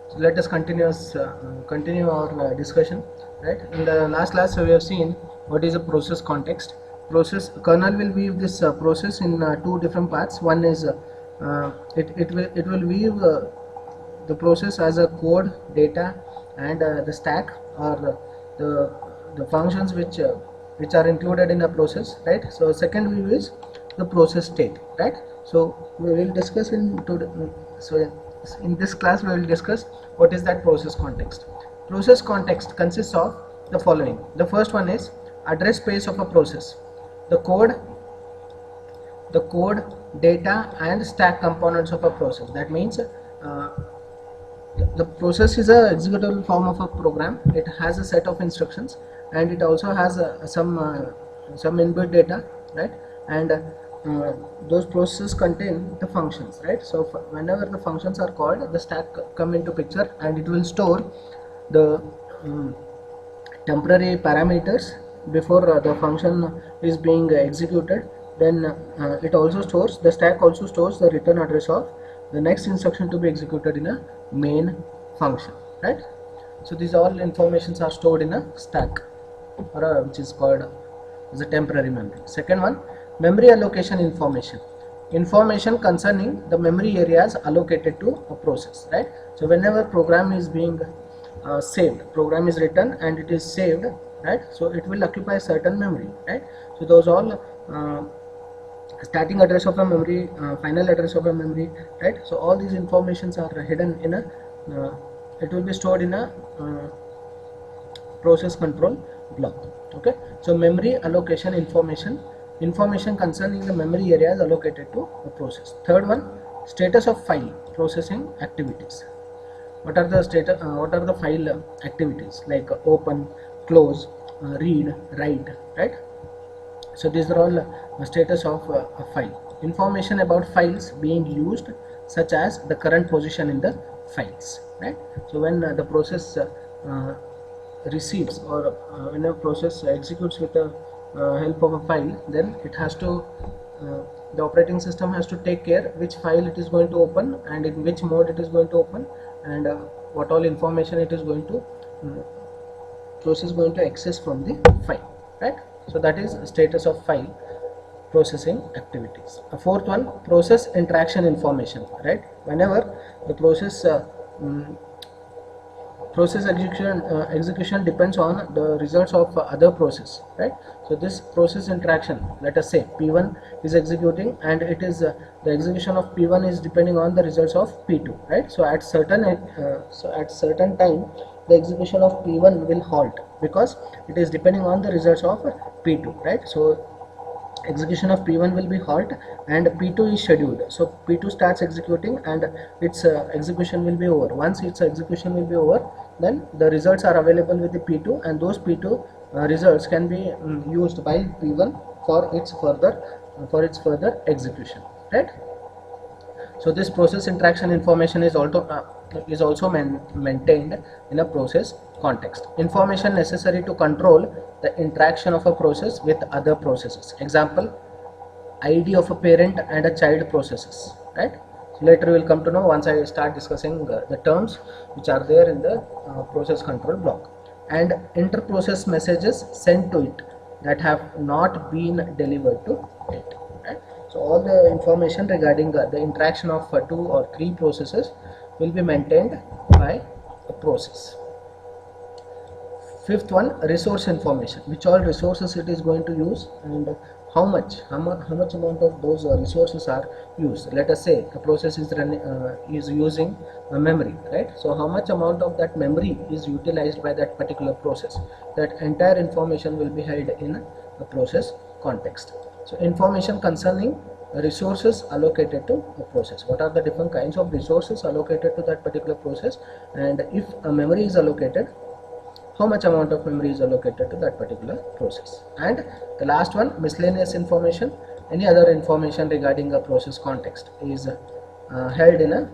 So let us continue our discussion. Right. In the last class, we have seen what is a process context. Process kernel will weave this process in two different parts. One is it will weave the process as a code, data, and the stack, or the the functions which are included in a process. Right. So second view is the process state. Right. So we will discuss in this class we will discuss what is that process context. Process context consists of the following. The first one is address space of a process, the code, data, and stack components of a process. That means the process is a executable form of a program. It has a set of instructions, and it also has some inbuilt data, right? And those processes contain the functions, right? So whenever the functions are called, the stack come into picture, and it will store the temporary parameters before the function is being executed. Then the stack also stores the return address of the next instruction to be executed in a main function, right? So these all informations are stored in a stack, which is called as a temporary memory. Second one, memory allocation information concerning the memory areas allocated to a process, right? So whenever program is being program is written and it is saved, right? So it will occupy certain memory, right? So those all starting address of a memory, final address of a memory, right? So all these informations are hidden in a it will be stored in a process control block. Okay, so memory allocation information concerning the memory areas allocated to a process. Third one, status of file processing activities. What are the file activities, like open, close, read, write, right? So these are all status of a file. Information about files being used, such as the current position in the files, right? So when the process receives, or when a process executes with the help of a file, then it has to the operating system has to take care which file it is going to open, and in which mode it is going to open, and what all information it is going to process going to access from the file, right? So that is status of file processing activities. A fourth one, process interaction information, right? Whenever the process execution depends on the results of other process, right? So this process interaction, let us say P1 is executing, and it is the execution of P1 is depending on the results of P2, right? So at certain time the execution of P1 will halt, because it is depending on the results of P2, right? So execution of P1 will be halt, and P2 is scheduled. So P2 starts executing, and its execution will be over. Once its execution will be over, then the results are available with the P2, and those P2 results can be used by P1 for its further execution, right? So this process interaction information is also maintained in a process context. Information necessary to control the interaction of a process with other processes. Example, ID of a parent and a child processes, right? So later we will come to know once I start discussing the terms which are there in the process control block. And inter-process messages sent to it that have not been delivered to it, right? So all the information regarding the interaction of 2 or 3 processes will be maintained by a process. Fifth one, resource information, which all resources it is going to use, and how much amount of those resources are used. Let us say a process is using a memory, right? So how much amount of that memory is utilized by that particular process. That entire information will be held in a process context. So information concerning resources allocated to a process. What are the different kinds of resources allocated to that particular process, and if a memory is allocated, how much amount of memory is allocated to that particular process. And the last one, miscellaneous information. Any other information regarding a process context is held in a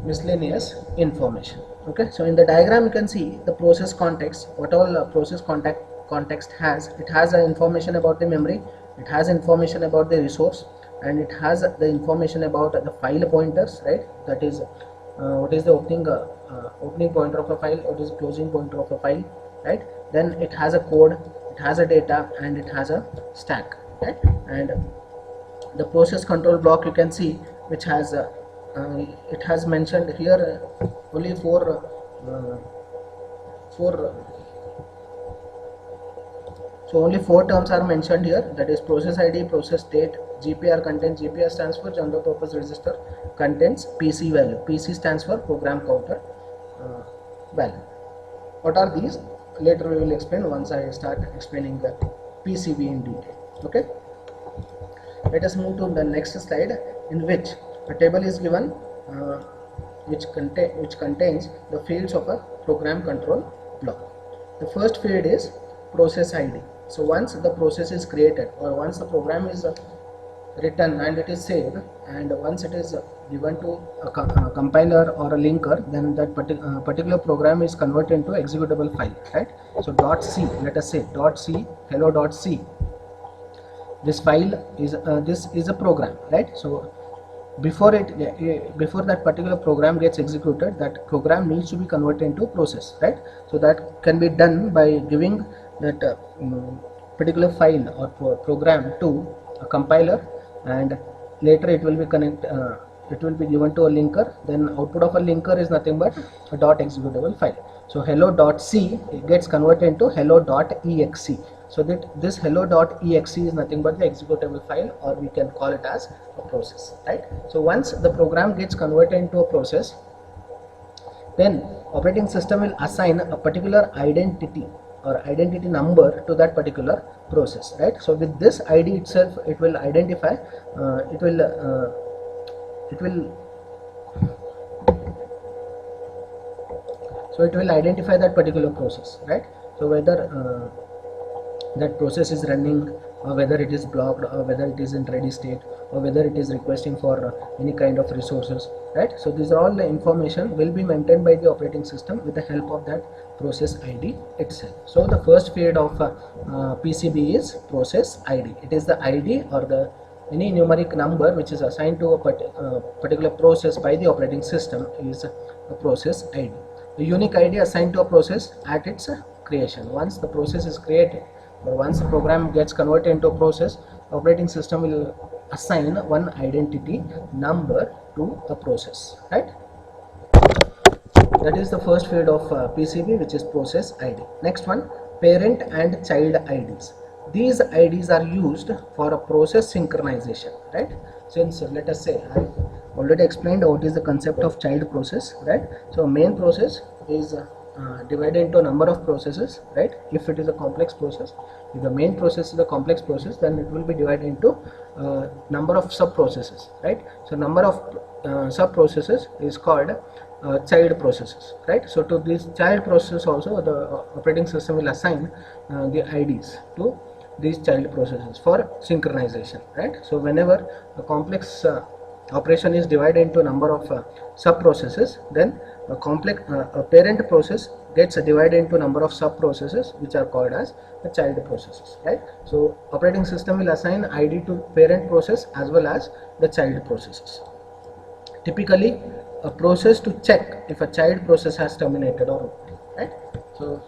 miscellaneous information. Okay, so in the diagram you can see the process context. What all process context has? It has information about the memory, it has information about the resource, and it has the information about the file pointers, right? That is what is the opening pointer of a file, what is the closing pointer of a file, right? Then it has a code, it has a data, and it has a stack, right? And the process control block, you can see, which has it has mentioned here only so only four terms are mentioned here, that is process ID, process state, GPR contains, GPR stands for general purpose register, contains PC value, PC stands for program counter value. What are these? Later we will explain once I start explaining the PCB in detail. Okay, let us move to the next slide, in which a table is given which contains the fields of a program control block. The first field is process ID. So once the process is created, or once the program is written and it is saved, and once it is given to a compiler or a linker, then that particular program is converted into executable file, right? So .c, let us say .c, hello.c, this file is this is a program, right? So before that particular program gets executed, that program needs to be converted into process, right? So that can be done by giving that particular file or program to a compiler, and later it will be it will be given to a linker. Then output of a linker is nothing but a .executable file. So hello.c gets converted into hello.exe. So that this hello.exe is nothing but the executable file, or we can call it as a process, right? So once the program gets converted into a process, then operating system will assign a particular identity or identity number to that particular process, right? So with this ID itself, it will identify it will identify that particular process, right? So whether that process is running, or whether it is blocked, or whether it is in ready state, or whether it is requesting for any kind of resources, right? So these are all the information will be maintained by the operating system with the help of that process ID itself. So the first field of PCB is process ID. It is the ID or the any numeric number which is assigned to a particular process by the operating system is a process ID. The unique ID assigned to a process at its creation. Once the process is created, or once the program gets converted into a process, operating system will assign one identity number to a process, right? That is the first field of PCB, which is process ID. Next one, parent and child IDs. These IDs are used for a process synchronization, right? Since let us say I already explained what is the concept of child process, right? So main process is divided into a number of processes, right? If it is a complex process, if the main process is a complex process, then it will be divided into number of sub processes, right? So number of sub processes is called child processes, right? So to this child process also, the operating system will assign the IDs to these child processes for synchronization, right? So whenever a complex operation is divided into a number of sub processes, then a parent process gets divided into a number of sub processes which are called as the child processes, right? So operating system will assign ID to parent process as well as the child processes. Typically a process to check if a child process has terminated or not, right? So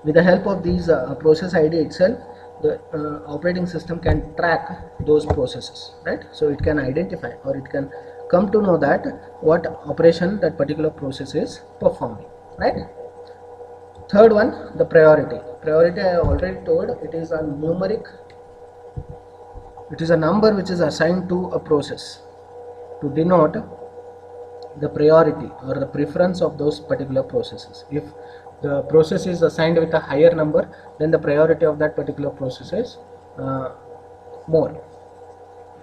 with the help of these process ID itself, the operating system can track those processes, right? So it can identify, or it can come to know that what operation that particular process is performing, right? Third one, the priority. Priority I already told, it is a numeric, it is a number which is assigned to a process to denote the priority or the preference of those particular processes. If the process is assigned with a higher number, then the priority of that particular process is more.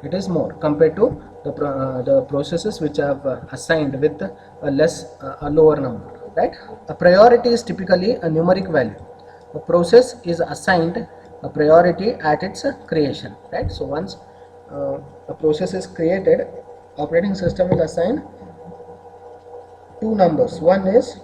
It is more compared to the processes which have assigned with a lower number, right? A priority is typically a numeric value. A process is assigned a priority at its creation, right? So once a process is created, operating system will assign two numbers. One is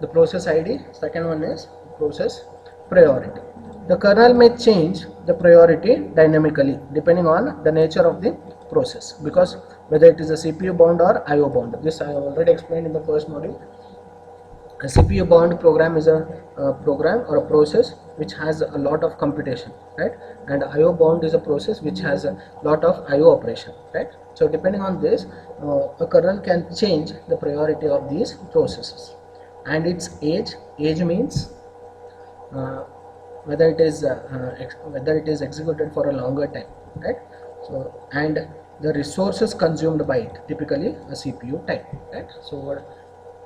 the process ID, second one is process priority. the kernel may change the priority dynamically depending on the nature of the process, because whether it is a CPU bound or IO bound. This I already explained in the first module. A CPU bound program is a program or a process which has a lot of computation, right? And IO bound is a process which has a lot of IO operation, right? So depending on this, a kernel can change the priority of these processes. And its age means whether it is executed for a longer time, right? So, and the resources consumed by it, typically a CPU time, right? So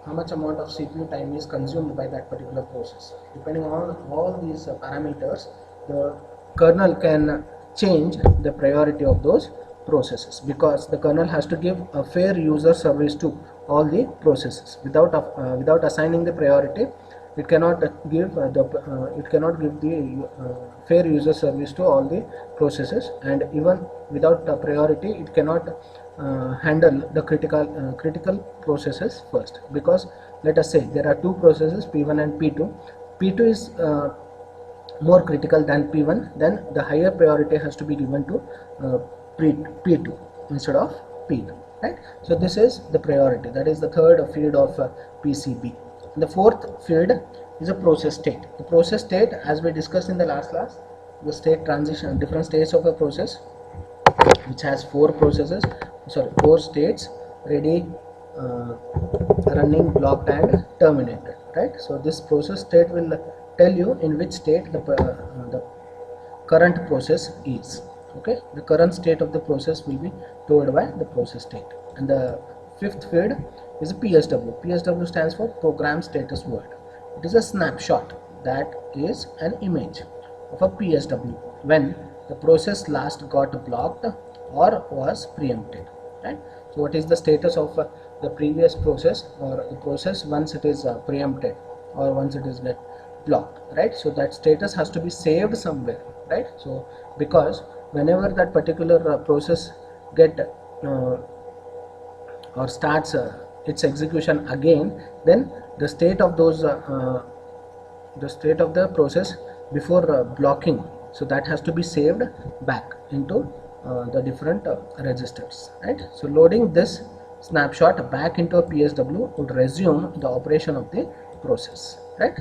how much amount of CPU time is consumed by that particular process. Depending on all these parameters, the kernel can change the priority of those processes, because the kernel has to give a fair user service to all the processes. Without assigning the priority, it cannot give the fair user service to all the processes, and even without priority, it cannot handle the critical processes first, because let us say there are two processes, P1 and P2. P2 is more critical than P1, then the higher priority has to be given to P2 instead of P1, right? So this is the priority, that is the third field of PCB. And the fourth field is a process state. The process state, as we discussed in the last class, the state transition, different states of a process, which has four states: ready, running, blocked, and terminated, right? So this process state will tell you in which state the current process is. Okay, the current state of the process will be told by the process state. And the fifth field is a PSW. PSW stands for program status word. It is a snapshot, that is an image of a PSW when the process last got blocked or was preempted, right? So what is the status of the previous process or the process once it is preempted or once it is get blocked, right? So that status has to be saved somewhere, right? So because whenever that particular process get or starts its execution again, then the state of the process before blocking, so that has to be saved back into the different registers, right? So loading this snapshot back into a PSW would resume the operation of the process, right?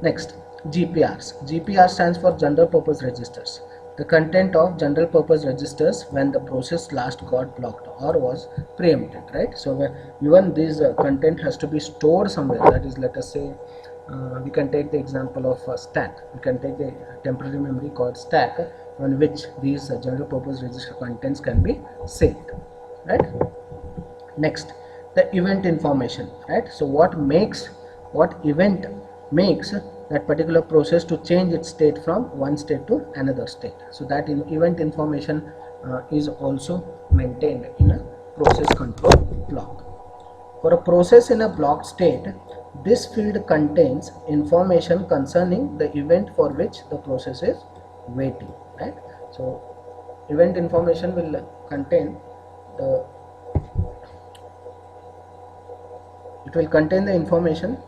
Next, GPRs. GPR stands for general purpose registers. The content of general purpose registers when the process last got blocked or was preempted, right? So even this content has to be stored somewhere. That is, let us say we can take the example of stack. We can take the temporary memory called stack, on which these general purpose register contents can be saved, right? Next, the event information, right? So what event makes that particular process to change its state from one state to another state. So that event information is also maintained in a process control block. For a process in a blocked state, this field contains information concerning the event for which the process is waiting, right? So event information will contain the information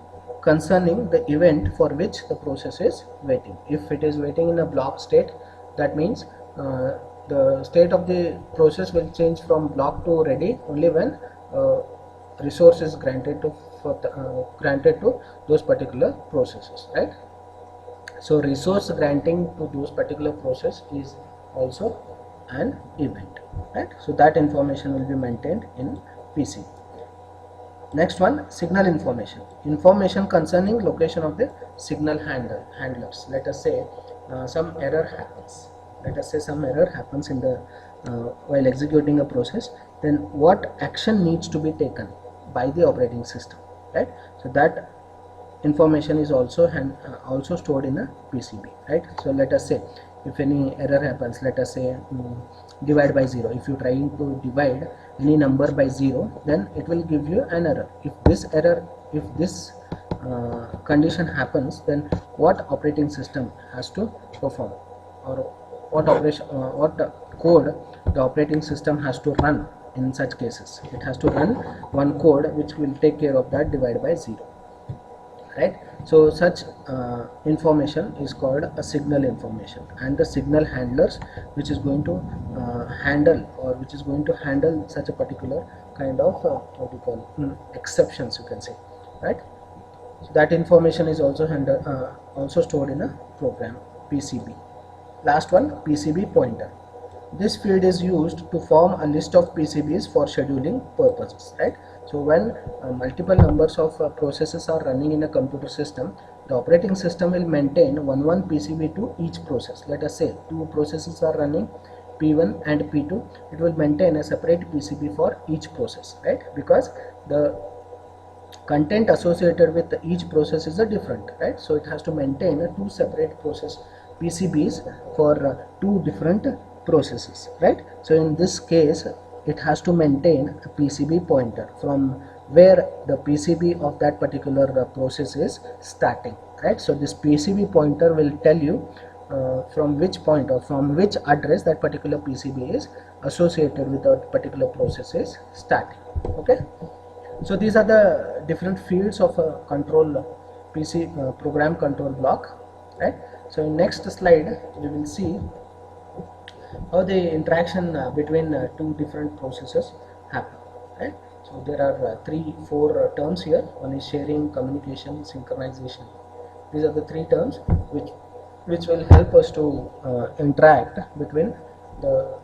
concerning the event for which the process is waiting. If it is waiting in a block state, that means the state of the process will change from block to ready only when resource is granted to those particular processes, right? So resource granting to those particular process is also an event, right? So that information will be maintained in PC. Next one, signal information. Information concerning location of the signal handlers. Let us say some error happens. Let us say some error happens in the while executing a process. Then what action needs to be taken by the operating system, right? So that information is also stored in a PCB, right? So let us say if any error happens, let us say divide by 0. If you are trying to divide any number by 0, then it will give you an error. If this condition happens, then what operating system has to perform, or what code the operating system has to run in such cases? It has to run one code which will take care of that divide by 0, right? So such information is called a signal information, and the signal handlers which is going to handle such a particular kind of what you call exceptions, you can say, right? So that information is also stored in a program PCB. Last one, PCB pointer. This field is used to form a list of PCBs for scheduling purposes, right? So when multiple numbers of processes are running in a computer system, the operating system will maintain one PCB to each process. Let us say two processes are running, P1 and P2. It will maintain a separate PCB for each process, right? Because the content associated with each process is different, right? So it has to maintain two separate process PCBs for two different processes, right? So in this case it has to maintain a PCB pointer from where the PCB of that particular process is starting, right? So this PCB pointer will tell you from which point or from which address that particular PCB is associated with that particular process is starting. Okay, so these are the different fields of a control program control block, right? So in next slide we will see how the interaction between two different processes happen, right? So there are four terms here. One is sharing, communication, synchronization. These are the three terms which will help us to interact between the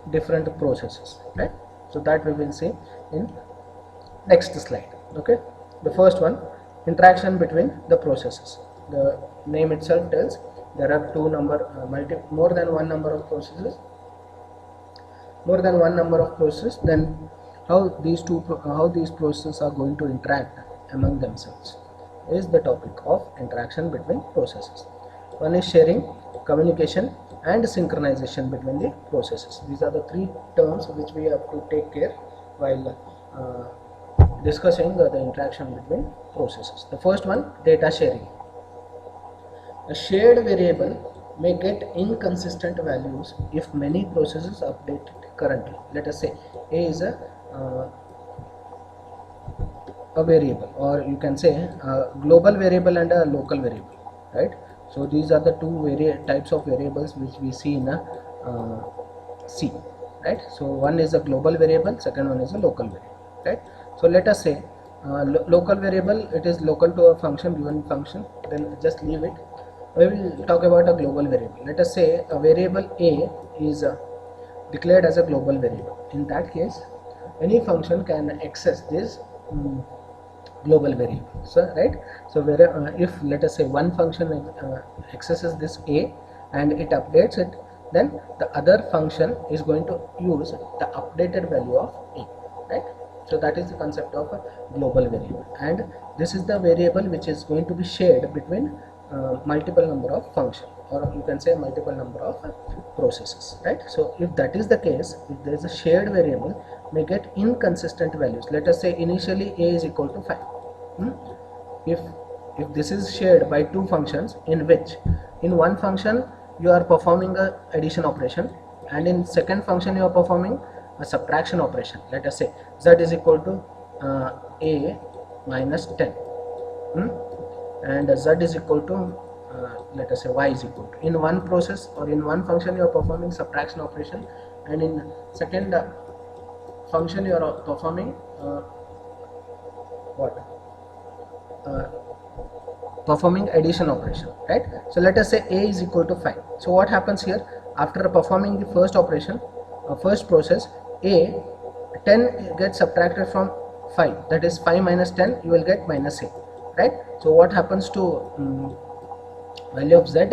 different processes, right? So that we will see in next slide. Okay, the first one, interaction between the processes. The name itself tells there are more than one number of processes, then how these processes are going to interact among themselves is the topic of interaction between processes. One is sharing, communication and synchronization between the processes. These are the three terms which we have to take care while discussing the interaction between processes. The first one, data sharing. A shared variable may get inconsistent values if many processes update it currently. Let us say A is a variable, or you can say a global variable and a local variable, right? So these are the two types of variables which we see in a C, right? So one is a global variable, second one is a local variable, right? So let us say local variable, it is local to a function, given function, then just leave it. We will talk about a global variable. Let us say a variable A is declared as a global variable. In that case, any function can access this global variable. So right, so if let us say one function accesses this A and it updates it, then the other function is going to use the updated value of A, right? So that is the concept of a global variable, and this is the variable which is going to be shared between multiple number of functions, or you can say multiple number of processes, right? So if that is the case, if there is a shared variable, may get inconsistent values. Let us say initially A is equal to 5. If this is shared by two functions, in which in one function you are performing a addition operation and in second function you are performing a subtraction operation. Let us say Z is equal to A minus 10 and Z is equal to let us say Y is equal to. In one process or in one function you are performing subtraction operation, and in second function you are performing performing addition operation, right? So let us say A is equal to 5. So what happens here? After performing the first operation, first process, A, 10 gets subtracted from 5, that is 5 minus 10, you will get minus 8, right? So what happens to value of Z?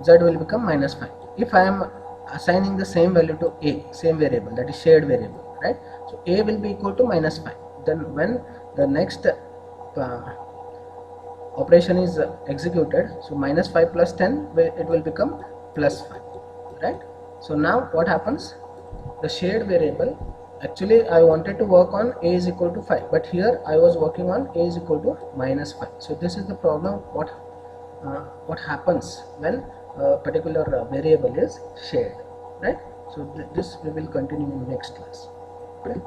Z will become minus 5. If I am assigning the same value to A, same variable, that is shared variable, right? So A will be equal to minus 5. Then when the next operation is executed, so minus 5 plus 10, it will become plus 5, right? So now what happens? The shared variable, actually I wanted to work on A is equal to 5, but here I was working on A is equal to minus 5. So this is the problem, what happens when a particular variable is shared, right? So this we will continue in next class. Okay.